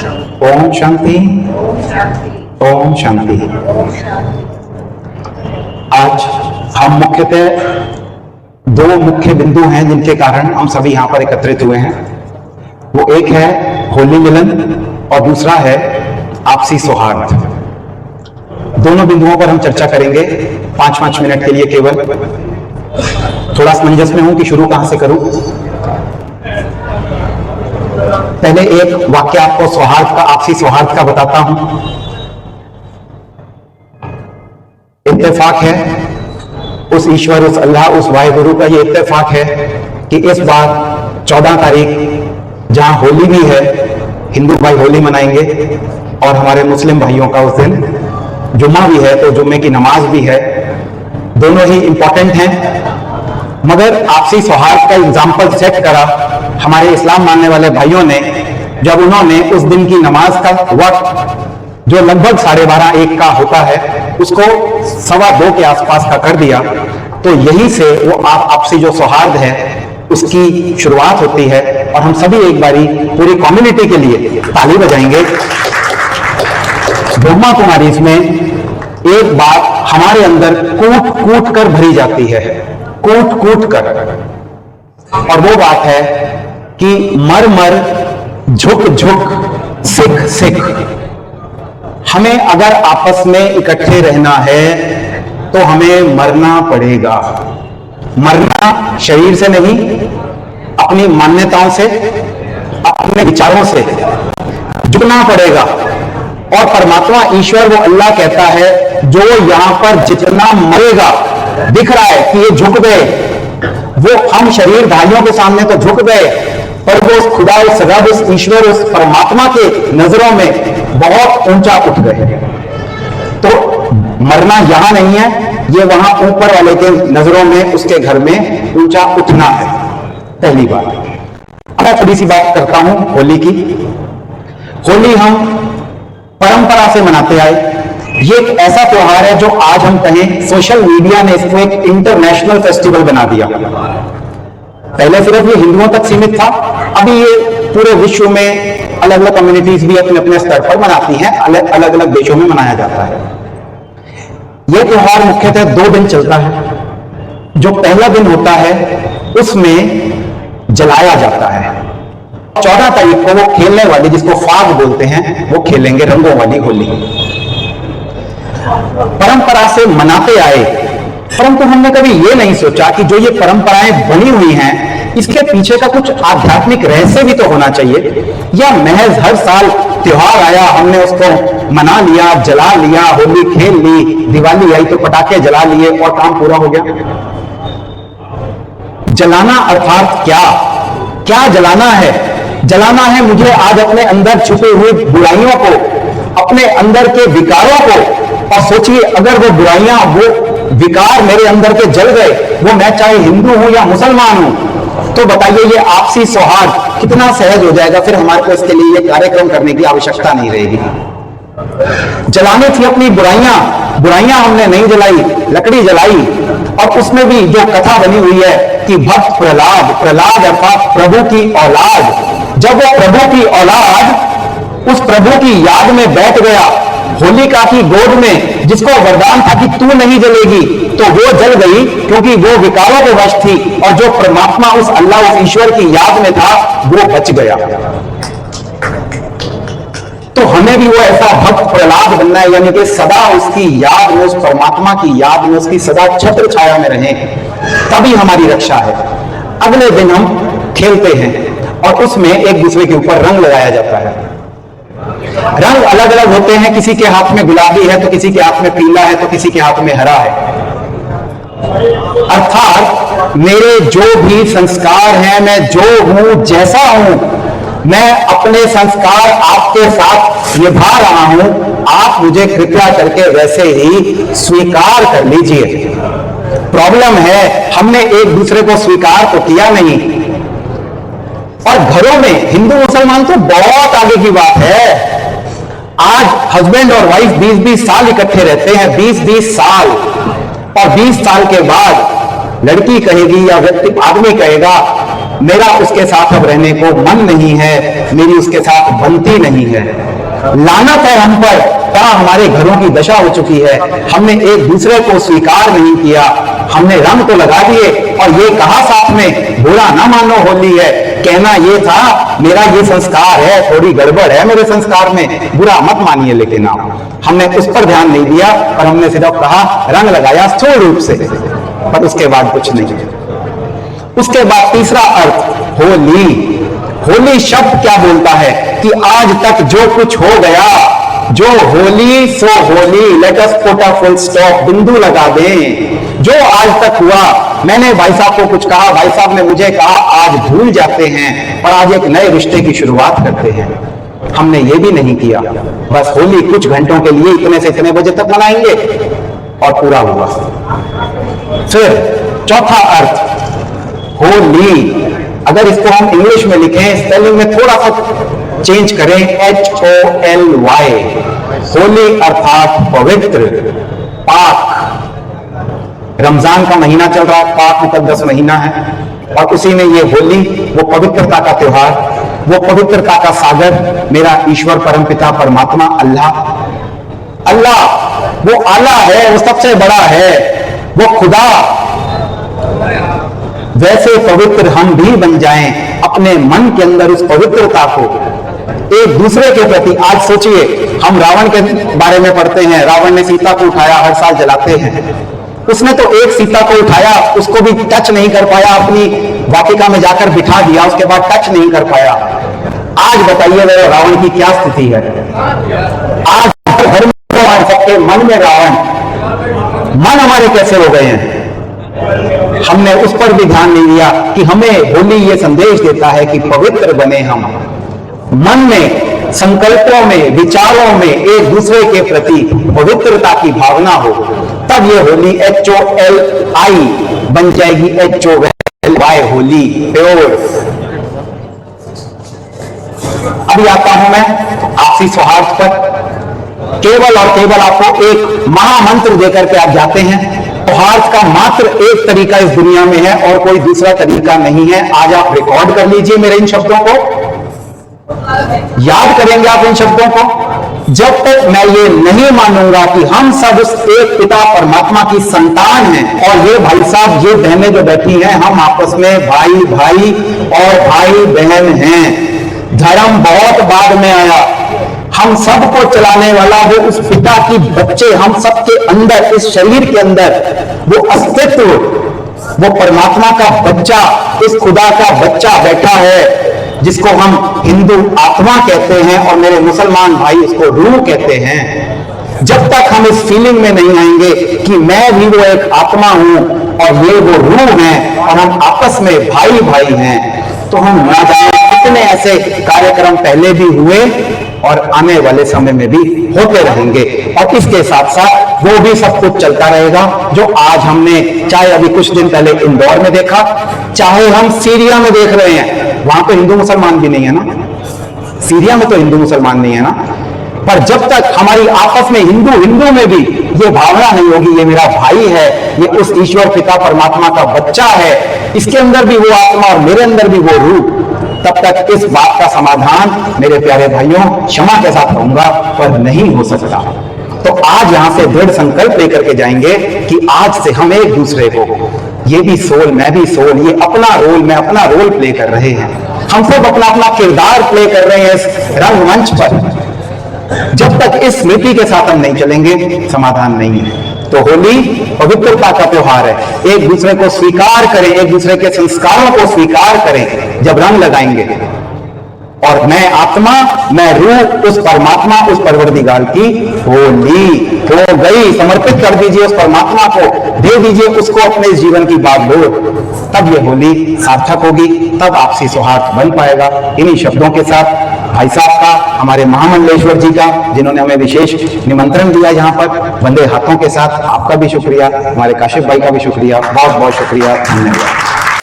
ओम शांति। ओम शांति। आज हम मुख्यतः दो मुख्य बिंदु हैं जिनके कारण हम सभी यहां पर एकत्रित हुए हैं। वो एक है होली मिलन और दूसरा है आपसी सौहार्द। दोनों बिंदुओं पर हम चर्चा करेंगे 5-5 मिनट के लिए केवल। थोड़ा असमंजस में हूं कि शुरू कहां से करूं। पहले एक वाक्य आपको सौहार्द का, आपसी सौहार्द का बताता हूं। इत्तेफाक है उस ईश्वर, उस अल्लाह, उस वाहिगुरु का ये इत्तेफाक है कि इस बार 14 तारीख जहां होली भी है, हिंदू भाई होली मनाएंगे, और हमारे मुस्लिम भाइयों का उस दिन जुम्मा भी है, तो जुम्मे की नमाज भी है। दोनों ही इंपॉर्टेंट हैं, मगर आपसी सौहार्द का एग्जाम्पल सेट करा हमारे इस्लाम मानने वाले भाइयों ने, जब उन्होंने उस दिन की नमाज का वक्त जो लगभग 12:30-1 का होता है उसको 2:15 के आसपास का कर दिया। तो यहीं से वो आपसी जो सौहार्द है उसकी शुरुआत होती है। और हम सभी एक बारी पूरी कम्युनिटी के लिए ताली बजाएंगे। ब्रह्मा कुमारी इसमें एक बात हमारे अंदर कूट कूट कर भरी जाती है, कूट कूट कर, और वो बात है कि मर मर झुक झुक सिख सिख। हमें अगर आपस में इकट्ठे रहना है तो हमें मरना पड़ेगा। मरना शरीर से नहीं, अपनी मान्यताओं से, अपने विचारों से झुकना पड़ेगा। और परमात्मा ईश्वर वो अल्लाह कहता है जो यहां पर जितना मरेगा, दिख रहा है कि ये झुक गए, वो हम शरीरधारियों के सामने तो झुक गए, पर वो उस खुदा, उस रब, उस ईश्वर, उस परमात्मा के नजरों में बहुत ऊंचा उठ गए। तो मरना यहां नहीं है, ये वहां ऊपर वाले के नजरों में, उसके घर में ऊंचा उठना है। पहली बात। अब मैं थोड़ी सी बात करता हूं होली की। होली हम परंपरा से मनाते आए। ये एक ऐसा त्योहार है जो आज हम कहें सोशल मीडिया ने इसको एक इंटरनेशनल फेस्टिवल बना दिया। पहले सिर्फ ये हिंदुओं तक सीमित था, अभी ये पूरे विश्व में अलग अलग कम्युनिटीज भी अपने अपने स्तर पर मनाती हैं, अलग अलग देशों में मनाया जाता है। यह त्योहार मुख्यतः 2 दिन चलता है। जो पहला दिन होता है उसमें जलाया जाता है। 14 तारीख को वो खेलने वाली, जिसको फाग बोलते हैं, वो खेलेंगे रंगों वाली होली। परंपरा से मनाते आए, परंतु हमने कभी ये नहीं सोचा कि जो ये परंपराएं बनी हुई हैं इसके पीछे का कुछ आध्यात्मिक रहस्य भी तो होना चाहिए। या महज हर साल त्योहार आया, हमने उसको मना लिया, जला लिया, होली खेल ली, दिवाली आई तो पटाखे जला लिए और काम पूरा हो गया। जलाना अर्थात क्या क्या जलाना है? जलाना है मुझे आज अपने अंदर छुपी हुई बुराइयों को, अपने अंदर के विकारों को। और सोचिए, अगर वो बुराइयां, वो विकार मेरे अंदर के जल गए, वो मैं चाहे हिंदू हूं या मुसलमान हूं, तो बताइए ये आपसी सौहार्द कितना सहज हो जाएगा। फिर हमारे को इसके लिए ये कार्यक्रम करने की आवश्यकता नहीं रहेगी। जलानी थी अपनी बुराइयां, बुराइयां हमने नहीं जलाई, लकड़ी जलाई। और उसमें भी जो कथा बनी हुई है कि भक्त प्रहलाद, प्रहलाद अर्थात प्रभु की औलाद, जब वो प्रभु की औलाद उस प्रभु की याद में बैठ गया होलिका की गोद में, जिसको वरदान था कि तू नहीं जलेगी, तो वो जल गई क्योंकि वो विकारों के वश थी। और जो परमात्मा, उस अल्लाह, उस ईश्वर की याद में था, वो बच गया। तो हमें भी वो ऐसा भक्त प्रहलाद बनना है, यानी कि सदा उसकी याद में, उस परमात्मा की याद में, उसकी सदा छत्र छाया में रहें, तभी हमारी रक्षा है। अगले दिन हम खेलते हैं और उसमें एक दूसरे के ऊपर रंग लगाया जाता है। रंग अलग अलग होते हैं, किसी के हाथ में गुलाबी है तो किसी के हाथ में पीला है तो किसी के हाथ में हरा है। अर्थात मेरे जो भी संस्कार हैं, मैं जो हूं, जैसा हूं, मैं अपने संस्कार आपके साथ निभा रहा हूं। आप मुझे कृपया करके वैसे ही स्वीकार कर लीजिए। प्रॉब्लम है हमने एक दूसरे को स्वीकार तो किया नहीं। और घरों में हिंदू मुसलमान तो बहुत आगे की बात है। आज हस्बैंड और वाइफ 20-20 साल इकट्ठे रहते हैं, 20-20 साल, और 20 साल के बाद लड़की कहेगी या व्यक्ति, आदमी कहेगा, मेरा उसके साथ अब रहने को मन नहीं है, मेरी उसके साथ बनती नहीं है। लानत है हम पर, क्या हमारे घरों की दशा हो चुकी है। हमने एक दूसरे को स्वीकार नहीं किया, हमने रंग तो लगा दिए और ये कहा साथ में बुरा ना मानो होली है। कहना ये था मेरा ये संस्कार है, थोड़ी गड़बड़ है मेरे संस्कार में, बुरा मत मानिए। लेकिन हमने उस पर ध्यान नहीं दिया और हमने सिर्फ कहा, रंग लगाया स्थूल रूप से, पर उसके बाद कुछ नहीं। उसके बाद तीसरा अर्थ होली। होली शब्द क्या बोलता है कि आज तक जो कुछ हो गया, जो होली सो Holi, let us put a full stop, बिंदु लगा दें। जो आज तक हुआ, मैंने भाई साहब को कुछ कहा, भाई साहब ने मुझे कहा, आज भूल जाते हैं और आज एक नए रिश्ते की शुरुआत करते हैं। हमने ये भी नहीं किया, बस होली कुछ घंटों के लिए इतने से इतने बजे तक मनाएंगे और पूरा हुआ। फिर चौथा अर्थ होली, अगर इसको हम इंग्लिश में लिखें, स्पेलिंग में थोड़ा सा चेंज करें, HOLY, होली अर्थात पवित्र, पाक। रमजान का महीना चल रहा है, पाक मुकद्दस महीना है और उसी में ये होली, वो पवित्रता का त्योहार, वो पवित्रता का सागर, मेरा ईश्वर परमपिता परमात्मा अल्लाह। अल्लाह वो आला है, वो सबसे बड़ा है, वो खुदा। वैसे पवित्र हम भी बन जाएं, अपने मन के अंदर उस पवित्रता को एक दूसरे के प्रति। आज सोचिए, हम रावण के बारे में पढ़ते हैं, रावण ने सीता को उठाया, हर साल जलाते हैं। उसने तो एक सीता को उठाया, उसको भी टच नहीं कर पाया, अपनी वाटिका में जाकर बिठा दिया, उसके बाद टच नहीं कर पाया। आज बताइए मेरे रावण की क्या स्थिति है। आज घर में सबके मन में रावण, मन हमारे कैसे हो गए हैं। हमने उस पर भी ध्यान नहीं दिया कि हमें होली ये संदेश देता है कि पवित्र बने हम, मन में, संकल्पों में, विचारों में एक दूसरे के प्रति पवित्रता की भावना हो, तब ये होली HOLI बन जाएगी HOLY, होली प्योर। अभी आता हूं मैं आपसी सौहार्द पर। केवल और केवल आपको एक महामंत्र देकर के आप जाते हैं। सौहार्द का मात्र एक तरीका इस दुनिया में है और कोई दूसरा तरीका नहीं है। आज आप रिकॉर्ड कर लीजिए मेरे इन शब्दों को, याद करेंगे आप इन शब्दों को। जब तक मैं ये नहीं मानूंगा कि हम सब उस एक पिता परमात्मा की संतान हैं और ये भाई साहब, ये बहनें जो बैठी हैं, हम आपस में भाई भाई और भाई बहन हैं। धर्म बहुत बाद में आया, हम सबको चलाने वाला वो उस पिता की बच्चे, हम सबके अंदर, इस शरीर के अंदर वो अस्तित्व, वो परमात्मा का बच्चा, इस खुदा का बच्चा बैठा है, जिसको हम हिंदू आत्मा कहते हैं और मेरे मुसलमान भाई उसको रूह कहते हैं। जब तक हम इस फीलिंग में नहीं आएंगे कि मैं भी वो एक आत्मा हूं और ये वो रूह है और हम आपस में भाई भाई हैं, तो हम ना जाने कितने ऐसे कार्यक्रम पहले भी हुए और आने वाले समय में भी होते रहेंगे। और इसके साथ साथ वो भी सब कुछ चलता रहेगा जो आज हमने, चाहे अभी कुछ दिन पहले इंदौर में देखा, चाहे हम सीरिया में देख रहे हैं। वहां तो हिंदू मुसलमान भी नहीं है ना, सीरिया में तो हिंदू मुसलमान नहीं है ना। पर जब तक हमारी आपस में हिंदू हिंदू में भी ये भावना नहीं होगी, ये मेरा भाई है, ये उस ईश्वर पिता परमात्मा का बच्चा है, इसके अंदर भी वो आत्मा और मेरे अंदर भी वो रूह, तब तक इस बात का समाधान मेरे प्यारे भाइयों, क्षमा के साथ कहूंगा, पर नहीं हो सकता। तो आज यहां से दृढ़ संकल्प लेकर के जाएंगे कि आज से हम एक दूसरे को, ये भी सोल मैं भी सोल, ये अपना रोल मैं अपना रोल प्ले कर रहे हैं, हम सब अपना अपना किरदार प्ले कर रहे हैं इस रंगमंच पर। जब तक इस स्मृति के साथ हम नहीं चलेंगे, समाधान नहीं है। तो होली पवित्रता का त्योहार है, एक दूसरे को स्वीकार करें, एक दूसरे के संस्कारों को स्वीकार करें जब रंग लगाएंगे। और मैं आत्मा, मैं रूह, उस परमात्मा, उस परवरदिगार की होली हो गई, समर्पित कर दीजिए उस परमात्मा को, दे दीजिए उसको अपने जीवन की बागडोर, तब ये होली सार्थक होगी, तब आपसी सौहार्द बन पाएगा। इन्हीं शब्दों के साथ भाई साहब का, हमारे महामंडलेश्वर जी का, जिन्होंने हमें विशेष निमंत्रण दिया यहाँ पर, वंदे हाथों के साथ आपका भी शुक्रिया, हमारे काशिफ भाई का भी शुक्रिया, बहुत बहुत शुक्रिया, धन्यवाद।